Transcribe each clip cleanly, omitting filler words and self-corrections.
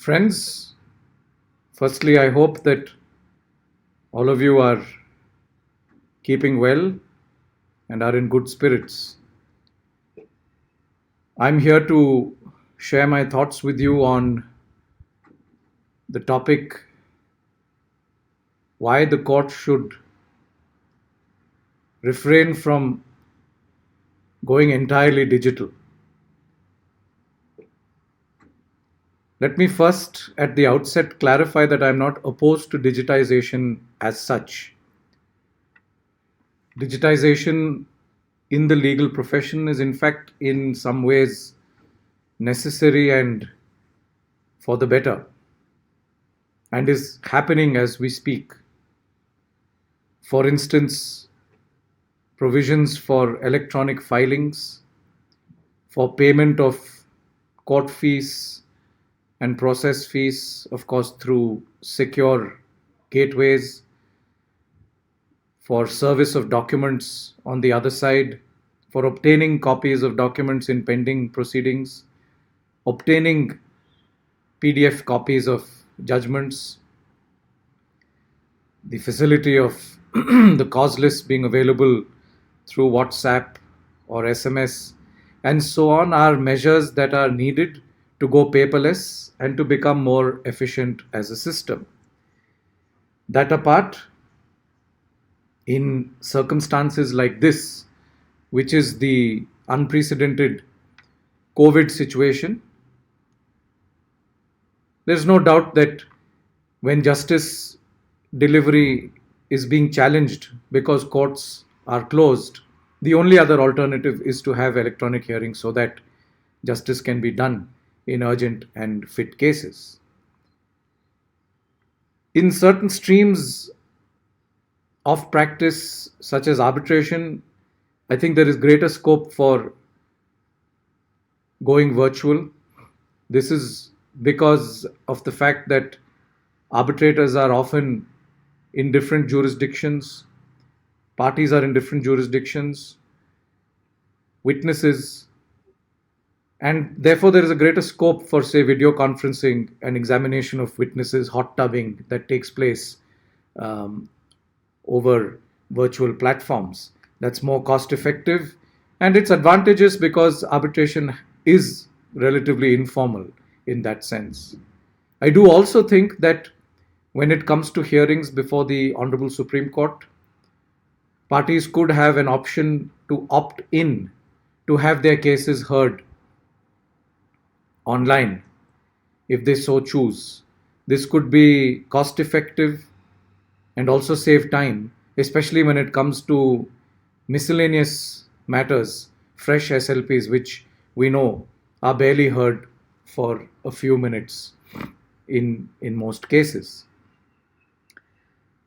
Friends, firstly, I hope that all of you are keeping well and are in good spirits. I'm here to share my thoughts with you on the topic why the court should refrain from going entirely digital. Let me first, at the outset, clarify that I'm not opposed to digitization as such. Digitization in the legal profession is, in fact, in some ways necessary and for the better, and is happening as we speak. For instance, provisions for electronic filings, for payment of court fees and process fees, of course, through secure gateways, for service of documents on the other side, for obtaining copies of documents in pending proceedings, obtaining PDF copies of judgments, the facility of the cause list being available through WhatsApp or SMS, and so on, are measures that are needed to go paperless and to become more efficient as a system. That apart, in circumstances like this, which is the unprecedented COVID situation, there's no doubt that when justice delivery is being challenged because courts are closed, the only other alternative is to have electronic hearings so that justice can be done in urgent and fit cases. In certain streams of practice, such as arbitration, I think there is greater scope for going virtual. This is because of the fact that arbitrators are often in different jurisdictions, parties are in different jurisdictions, witnesses, and therefore there is a greater scope for, say, video conferencing and examination of witnesses, hot tubbing that takes place over virtual platforms. That's more cost effective, and it's advantageous because arbitration is relatively informal in that sense. I do also think that when it comes to hearings before the Honorable Supreme Court, parties could have an option to opt in to have their cases heard online if they so choose. This could be cost effective and also save time, especially when it comes to miscellaneous matters, fresh SLPs, which we know are barely heard for a few minutes in most cases.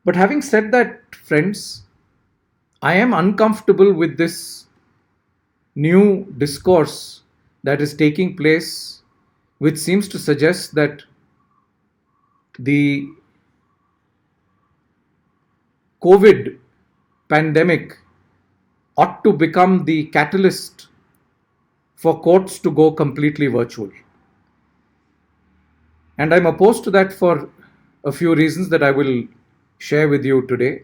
But having said that, friends, I am uncomfortable with this new discourse that is taking place, which seems to suggest that the COVID pandemic ought to become the catalyst for courts to go completely virtual. And I'm opposed to that for a few reasons that I will share with you today.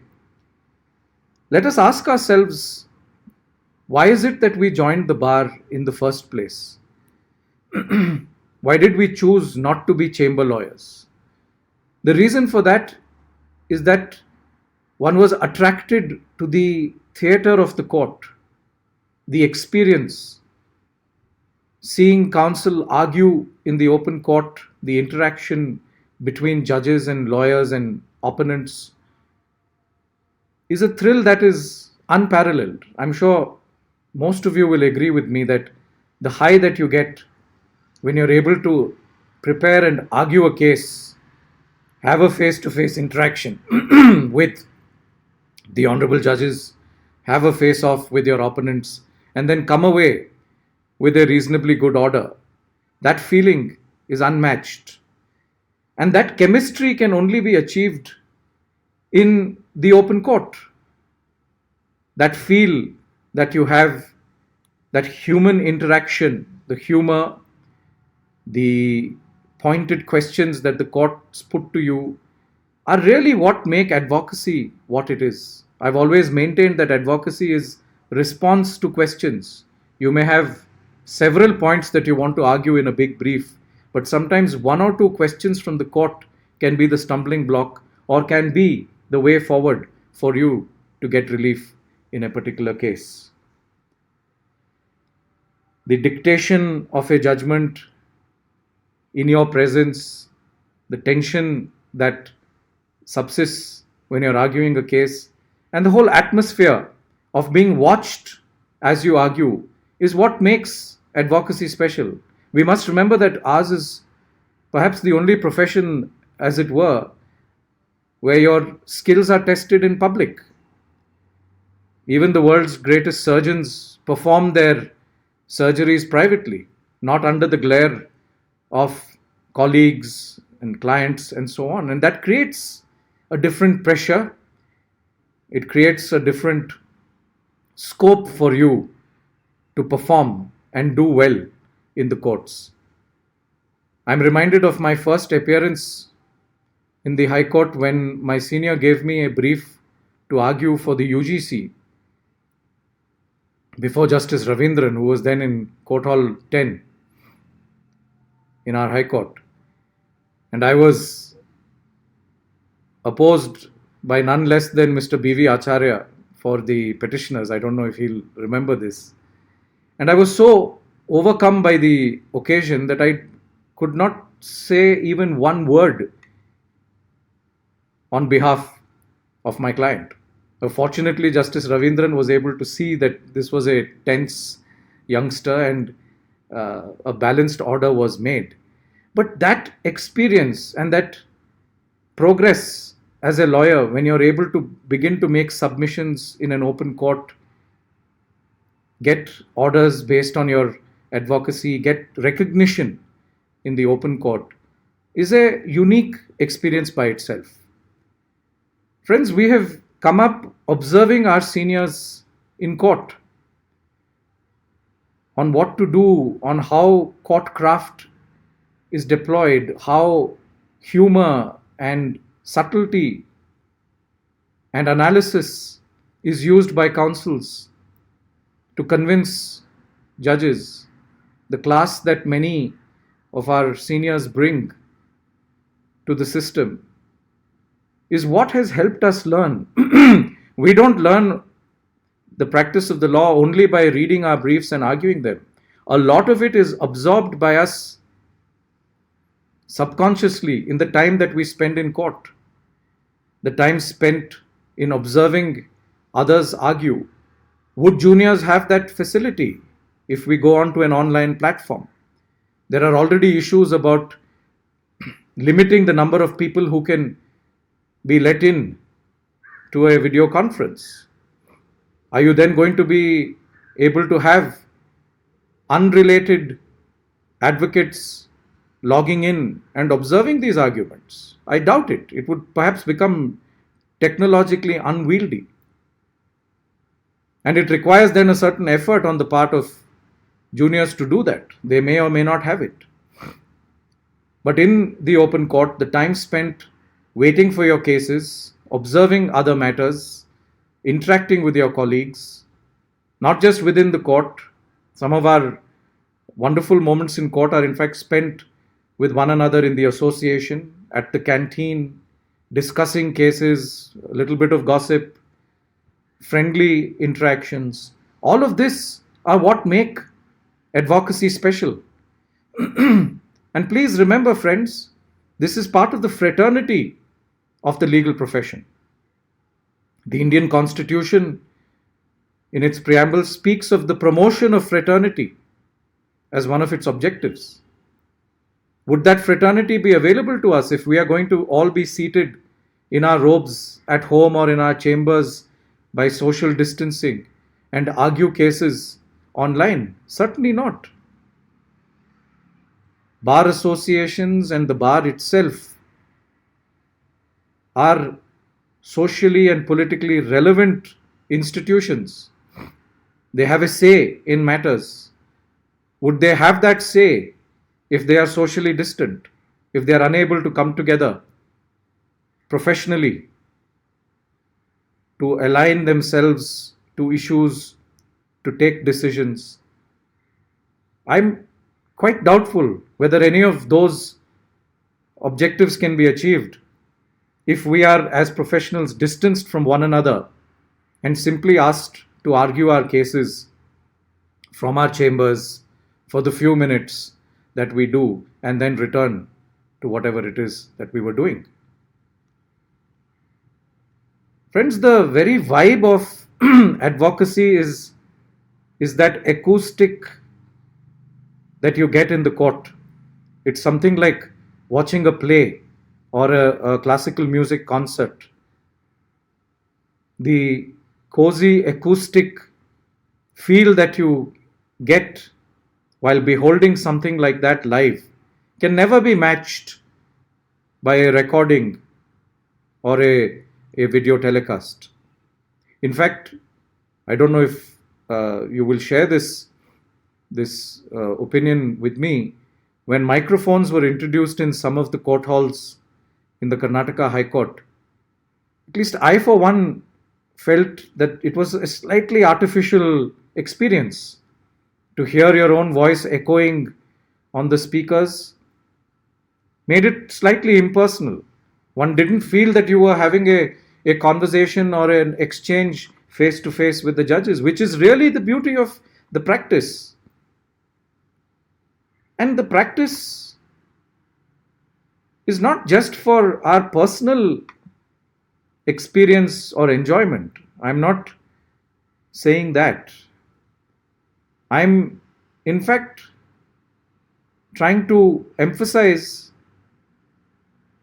Let us ask ourselves, why is it that we joined the bar in the first place? Why did we choose not to be chamber lawyers? The reason for that is that one was attracted to the theatre of the court, the experience, seeing counsel argue in the open court, the interaction between judges and lawyers and opponents is a thrill that is unparalleled. I'm sure most of you will agree with me that the high that you get when you're able to prepare and argue a case, have a face-to-face interaction with the honorable judges, have a face-off with your opponents, and then come away with a reasonably good order. That feeling is unmatched. And that chemistry can only be achieved in the open court. That feel that you have, that human interaction, the humor, the pointed questions that the courts put to you are really what make advocacy what it is. I've always maintained that advocacy is response to questions. You may have several points that you want to argue in a big brief, but sometimes one or two questions from the court can be the stumbling block or can be the way forward for you to get relief in a particular case. The dictation of a judgment in your presence, the tension that subsists when you're arguing a case, and the whole atmosphere of being watched as you argue is what makes advocacy special. We must remember that ours is perhaps the only profession, as it were, where your skills are tested in public. Even the world's greatest surgeons perform their surgeries privately, not under the glare of colleagues and clients and so on. And that creates a different pressure. It creates a different scope for you to perform and do well in the courts. I'm reminded of my first appearance in the High Court when my senior gave me a brief to argue for the UGC before Justice Ravindran, who was then in Court Hall 10 in our High Court. And I was opposed by none less than Mr. B.V. Acharya for the petitioners. I don't know if he'll remember this. And I was so overcome by the occasion that I could not say even one word on behalf of my client. Fortunately, Justice Ravindran was able to see that this was a tense youngster and a balanced order was made. But that experience and that progress as a lawyer, when you're able to begin to make submissions in an open court, get orders based on your advocacy, get recognition in the open court, is a unique experience by itself. Friends, we have come up observing our seniors in court on what to do, on how court craft is deployed, how humor and subtlety and analysis is used by counsels to convince judges. The class that many of our seniors bring to the system is what has helped us learn. We don't learn the practice of the law only by reading our briefs and arguing them. A lot of it is absorbed by us subconsciously in the time that we spend in court, the time spent in observing others argue. Would juniors have that facility if we go on to an online platform? There are already issues about limiting the number of people who can be let in to a video conference. Are you then going to be able to have unrelated advocates logging in and observing these arguments? I doubt it. It would perhaps become technologically unwieldy. And it requires then a certain effort on the part of juniors to do that. They may or may not have it. But in the open court, the time spent waiting for your cases, observing other matters, interacting with your colleagues, not just within the court. Some of our wonderful moments in court are in fact spent with one another in the association, at the canteen, discussing cases, a little bit of gossip, friendly interactions. All of this are what make advocacy special. And please remember, friends, this is part of the fraternity of the legal profession. The Indian Constitution, in its preamble, speaks of the promotion of fraternity as one of its objectives. Would that fraternity be available to us if we are going to all be seated in our robes at home or in our chambers by social distancing and argue cases online? Certainly not. Bar associations and the bar itself are socially and politically relevant institutions. They have a say in matters. Would they have that say if they are socially distant? if they are unable to come together professionally to align themselves to issues, to take decisions, I'm quite doubtful whether any of those objectives can be achieved if we are, as professionals, distanced from one another and simply asked to argue our cases from our chambers for the few minutes that we do and then return to whatever it is that we were doing. Friends, the very vibe of advocacy is that acoustic that you get in the court. It's something like watching a play or a classical music concert. The cozy acoustic feel that you get while beholding something like that live can never be matched by a recording or a video telecast. In fact, I don't know if you will share this opinion with me. When microphones were introduced in some of the court halls in the Karnataka High Court, at least I, for one, felt that it was a slightly artificial experience to hear your own voice echoing on the speakers. Made it slightly impersonal. One didn't feel that you were having a conversation or an exchange face to face with the judges, which is really the beauty of the practice. And the practice is not just for our personal experience or enjoyment. I'm not saying that. I'm, in fact, trying to emphasize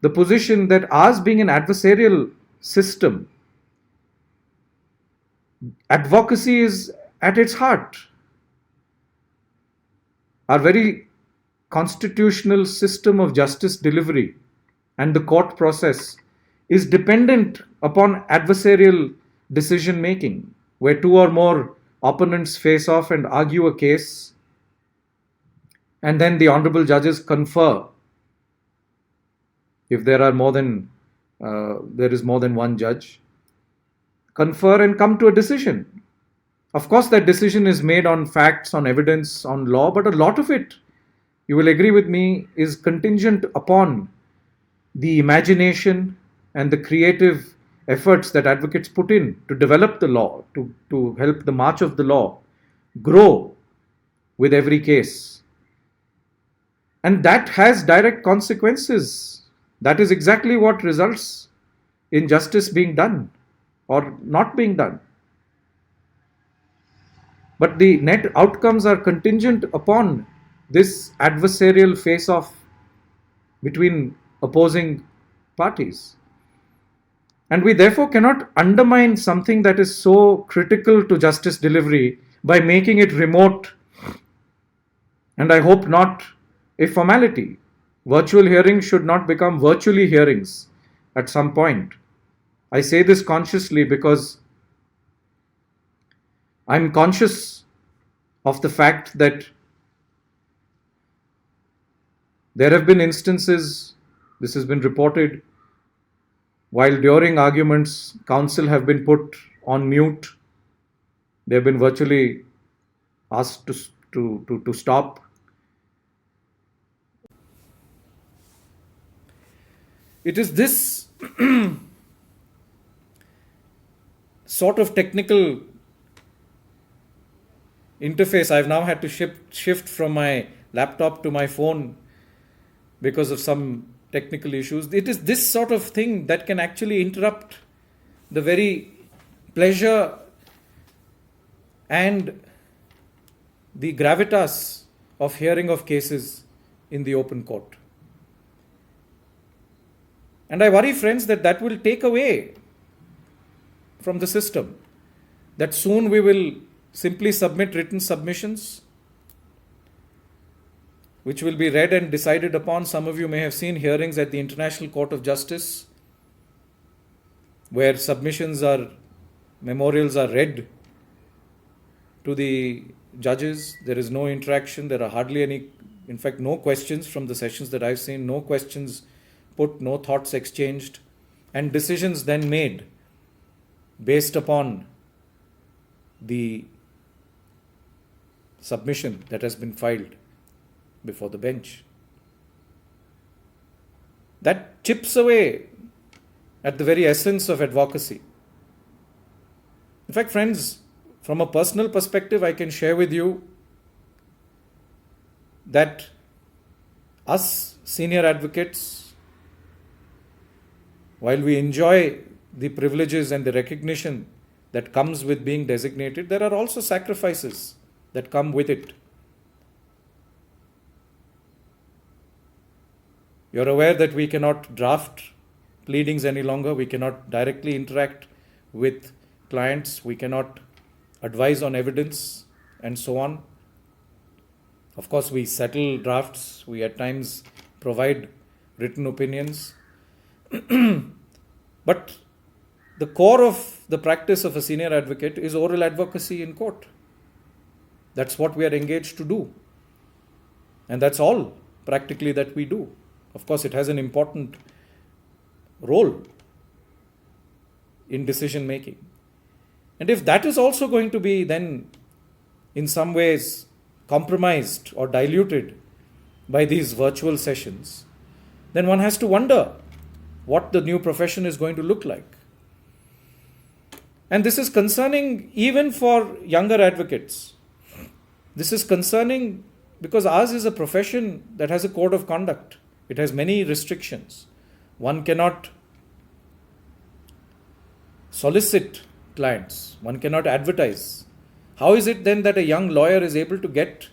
the position that ours being an adversarial system, advocacy is at its heart. Our very constitutional system of justice delivery and the court process is dependent upon adversarial decision making, where two or more opponents face off and argue a case, and then the honorable judges confer. If there is more than one judge, confer and come to a decision. Of course, that decision is made on facts, on evidence, on law, but a lot of it, you will agree with me, is contingent upon the imagination and the creative efforts that advocates put in to develop the law, to help the march of the law grow with every case. And that has direct consequences. That is exactly what results in justice being done or not being done. But the net outcomes are contingent upon this adversarial face-off between opposing parties. And we therefore cannot undermine something that is so critical to justice delivery by making it remote, and I hope not a formality. Virtual hearings should not become virtually hearings at some point. I say this consciously because I'm conscious of the fact that there have been instances, this has been reported, while during arguments, counsel have been put on mute. They have been virtually asked to stop. It is this sort of technical interface. I've now had to shift from my laptop to my phone because of some technical issues. It is this sort of thing that can actually interrupt the very pleasure and the gravitas of hearing of cases in the open court. And I worry, friends, that will take away from the system, that soon we will simply submit written submissions which will be read and decided upon. Some of you may have seen hearings at the International Court of Justice where memorials are read to the judges. There is no interaction, there are hardly any In fact, no questions from the sessions that I've seen, no questions put, no thoughts exchanged, and decisions then made based upon the submission that has been filed before the bench. That chips away at the very essence of advocacy. In fact, friends, from a personal perspective, I can share with you that us senior advocates, while we enjoy the privileges and the recognition that comes with being designated, there are also sacrifices that come with it. You're aware that we cannot draft pleadings any longer. We cannot directly interact with clients. We cannot advise on evidence and so on. Of course, we settle drafts. We at times provide written opinions. But the core of the practice of a senior advocate is oral advocacy in court. That's what we are engaged to do. And that's all practically that we do. Of course, it has an important role in decision making. And if that is also going to be then in some ways compromised or diluted by these virtual sessions, then one has to wonder what the new profession is going to look like. And this is concerning even for younger advocates. This is concerning because ours is a profession that has a code of conduct. It has many restrictions. One cannot solicit clients. One cannot advertise. How is it then that a young lawyer is able to get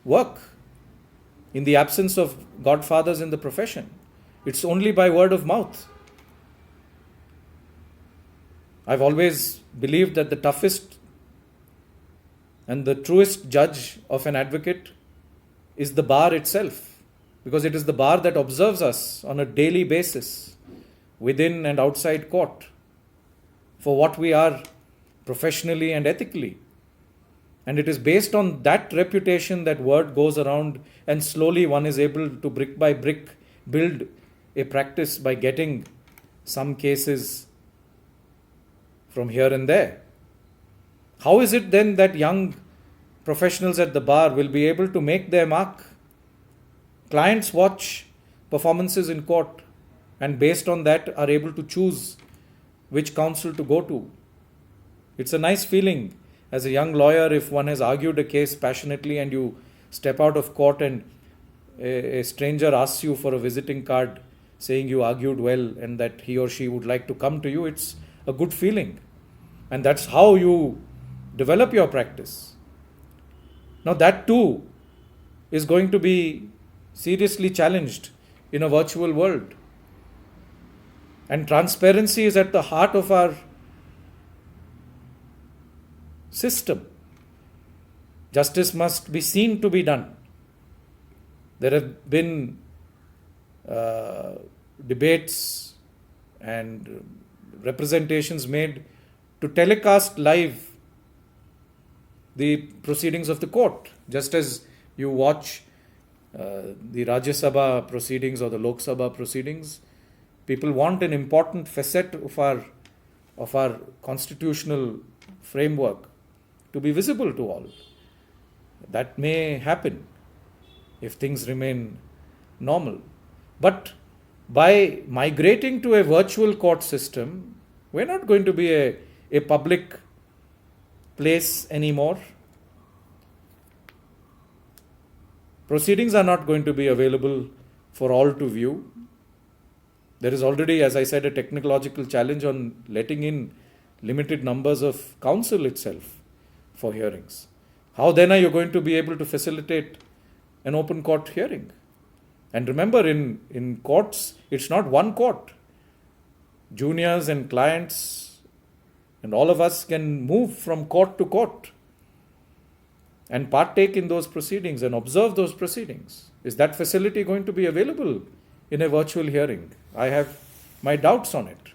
work in the absence of godfathers in the profession? It's only by word of mouth. I've always believed that the toughest and the truest judge of an advocate is the bar itself, because it is the bar that observes us on a daily basis within and outside court for what we are professionally and ethically. And it is based on that reputation that word goes around, and slowly one is able to brick by brick build a practice by getting some cases from here and there. How is it then that young professionals at the bar will be able to make their mark? Clients watch performances in court and based on that are able to choose which counsel to go to. It's a nice feeling as a young lawyer if one has argued a case passionately and you step out of court and a stranger asks you for a visiting card saying you argued well and that he or she would like to come to you. It's a good feeling. And that's how you develop your practice. Now that too is going to be seriously challenged in a virtual world. And transparency is at the heart of our system. Justice must be seen to be done. There have been debates and representations made to telecast live the proceedings of the court, just as you watch the Rajya Sabha proceedings or the Lok Sabha proceedings. People want an important facet of our constitutional framework to be visible to all. That may happen if things remain normal. But by migrating to a virtual court system, we're not going to be a public place anymore. Proceedings are not going to be available for all to view. There is already, as I said, a technological challenge on letting in limited numbers of counsel itself for hearings. How then are you going to be able to facilitate an open court hearing? And remember, in courts, it's not one court. Juniors and clients and all of us can move from court to court and partake in those proceedings and observe those proceedings. Is that facility going to be available in a virtual hearing? I have my doubts on it.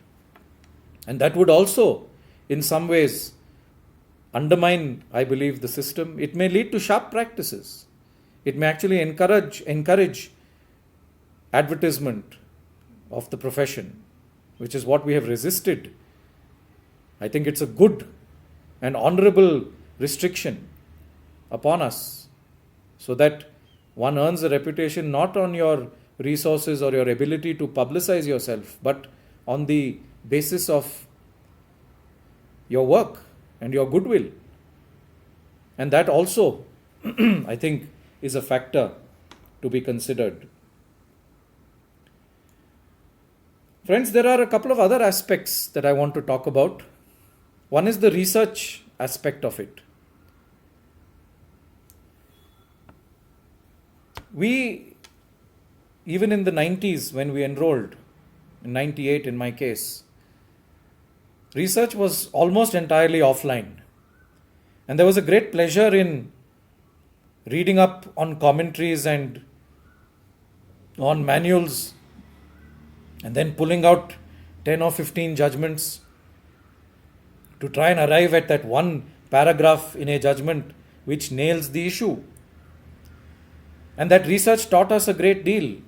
And that would also, in some ways, undermine, I believe, the system. It may lead to sharp practices. It may actually encourage advertisement of the profession, which is what we have resisted. I think it's a good and honorable restriction upon us, so that one earns a reputation not on your resources or your ability to publicize yourself, but on the basis of your work and your goodwill. And that also, I think, is a factor to be considered. Friends, there are a couple of other aspects that I want to talk about. One is the research aspect of it. We, even in the 90s when we enrolled, in 98 in my case, research was almost entirely offline. And there was a great pleasure in reading up on commentaries and on manuals, and then pulling out 10 or 15 judgments to try and arrive at that one paragraph in a judgment which nails the issue. And that research taught us a great deal.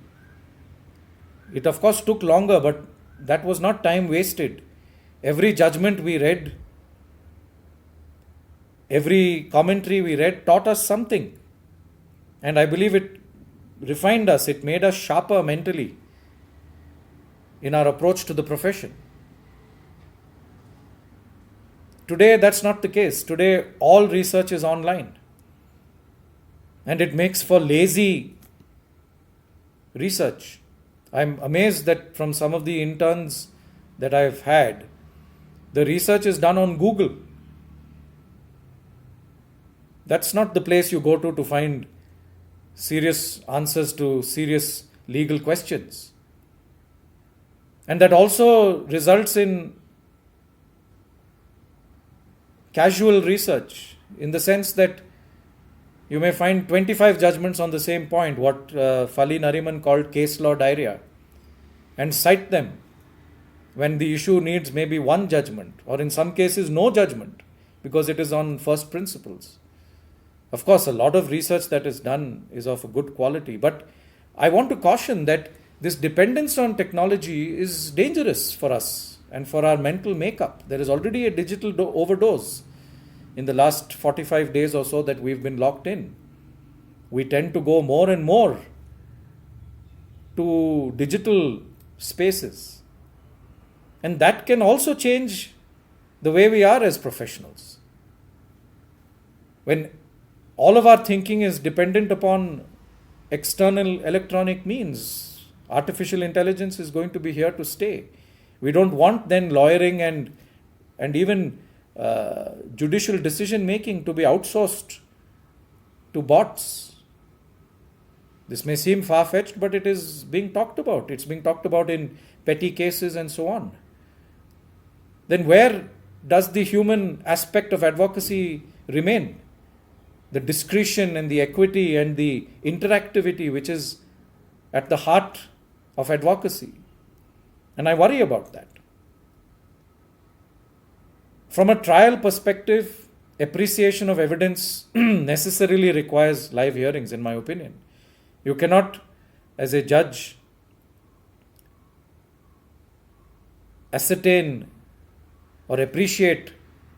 It of course took longer, but that was not time wasted. Every judgment we read, every commentary we read taught us something. And I believe it refined us, it made us sharper mentally in our approach to the profession. Today, that's not the case. Today, all research is online. And it makes for lazy research. I'm amazed that from some of the interns that I've had, the research is done on Google. That's not the place you go to find serious answers to serious legal questions. And that also results in casual research, in the sense that you may find 25 judgments on the same point, what Fali Nariman called case law diarrhea, and cite them when the issue needs maybe one judgment, or in some cases no judgment, because it is on first principles. Of course, a lot of research that is done is of a good quality, but I want to caution that this dependence on technology is dangerous for us and for our mental makeup. There is already a digital overdose in the last 45 days or so that we've been locked in. We tend to go more and more to digital spaces. And that can also change the way we are as professionals. When all of our thinking is dependent upon external electronic means, artificial intelligence is going to be here to stay. We don't want then lawyering and even judicial decision making to be outsourced to bots. This may seem far-fetched, but it is being talked about. It's being talked about in petty cases and so on. Then where does the human aspect of advocacy remain? The discretion and the equity and the interactivity which is at the heart of advocacy. And I worry about that. From a trial perspective, appreciation of evidence necessarily requires live hearings, in my opinion. You cannot, as a judge, ascertain or appreciate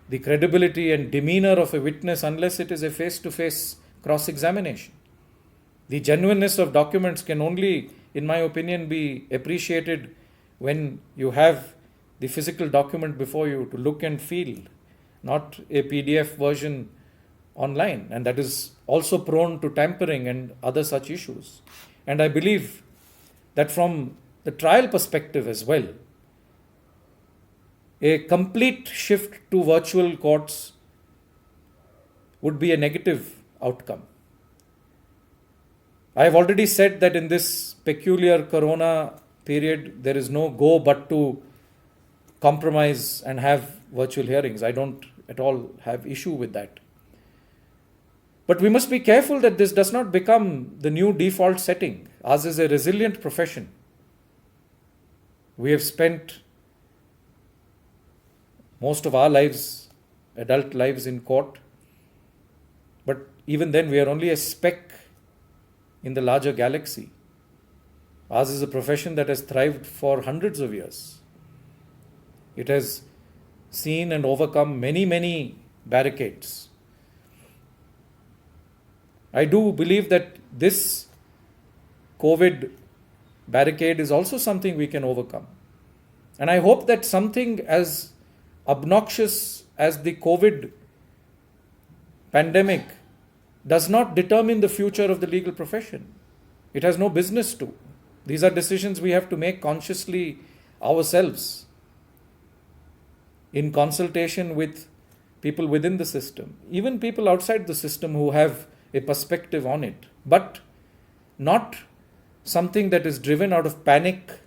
the credibility and demeanor of a witness unless it is a face-to-face cross-examination. The genuineness of documents can only, in my opinion, be appreciated when you have the physical document before you to look and feel, not a PDF version online. And that is also prone to tampering and other such issues. And I believe that from the trial perspective as well, a complete shift to virtual courts would be a negative outcome. I have already said that in this peculiar corona period, there is no go but to compromise and have virtual hearings. I don't at all have issue with that. But we must be careful that this does not become the new default setting. Ours is a resilient profession. We have spent most of our lives, adult lives, in court. But even then, we are only a speck in the larger galaxy. Ours is a profession that has thrived for hundreds of years. It has seen and overcome many, many barricades. I do believe that this COVID barricade is also something we can overcome. And I hope that something as obnoxious as the COVID pandemic does not determine the future of the legal profession. It has no business to. These are decisions we have to make consciously ourselves, in consultation with people within the system, even people outside the system who have a perspective on it, but not something that is driven out of panic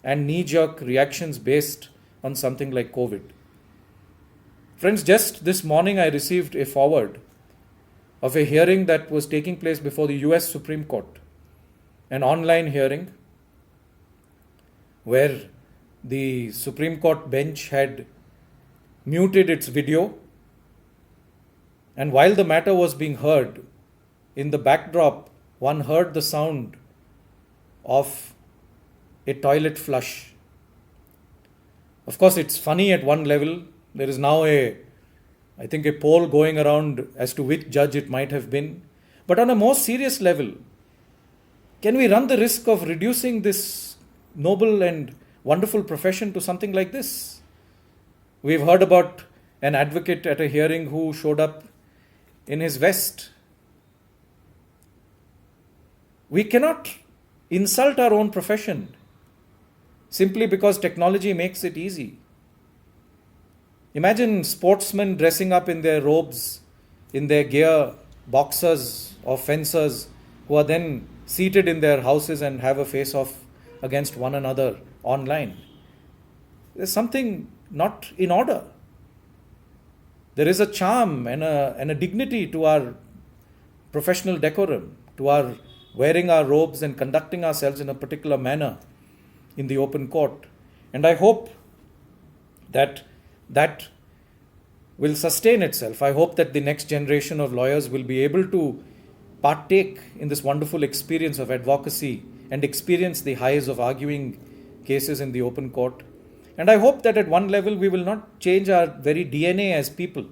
and knee-jerk reactions based on something like COVID. Friends, just this morning I received a forward of a hearing that was taking place before the US Supreme Court, an online hearing where the Supreme Court bench had muted its video, and while the matter was being heard, in the backdrop one heard the sound of a toilet flush. Of course, it's funny at one level. There is now I think a poll going around as to which judge it might have been. But on a more serious level, can we run the risk of reducing this noble and wonderful profession to something like this? We've heard about an advocate at a hearing who showed up in his vest. We cannot insult our own profession simply because technology makes it easy. Imagine sportsmen dressing up in their robes, in their gear, boxers or fencers, who are then seated in their houses and have a face-off against one another online. There's something not in order. There is a charm and a dignity to our professional decorum, to our wearing our robes and conducting ourselves in a particular manner in the open court. And I hope that will sustain itself. I hope that the next generation of lawyers will be able to partake in this wonderful experience of advocacy and experience the highs of arguing cases in the open court. And I hope that at one level we will not change our very DNA as people.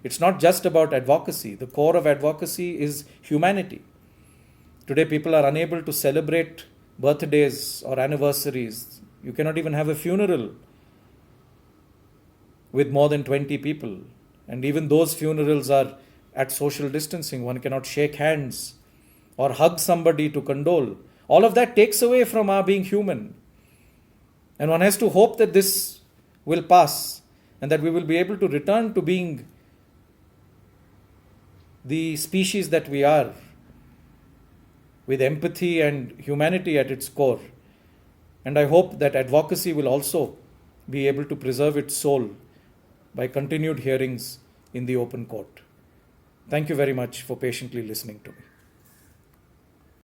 It's not just about advocacy. The core of advocacy is humanity. Today people are unable to celebrate birthdays or anniversaries. You cannot even have a funeral with more than 20 people. And even those funerals are at social distancing. One cannot shake hands or hug somebody to condole. All of that takes away from our being human. And one has to hope that this will pass and that we will be able to return to being the species that we are, with empathy and humanity at its core. And I hope that advocacy will also be able to preserve its soul by continued hearings in the open court. Thank you very much for patiently listening to me.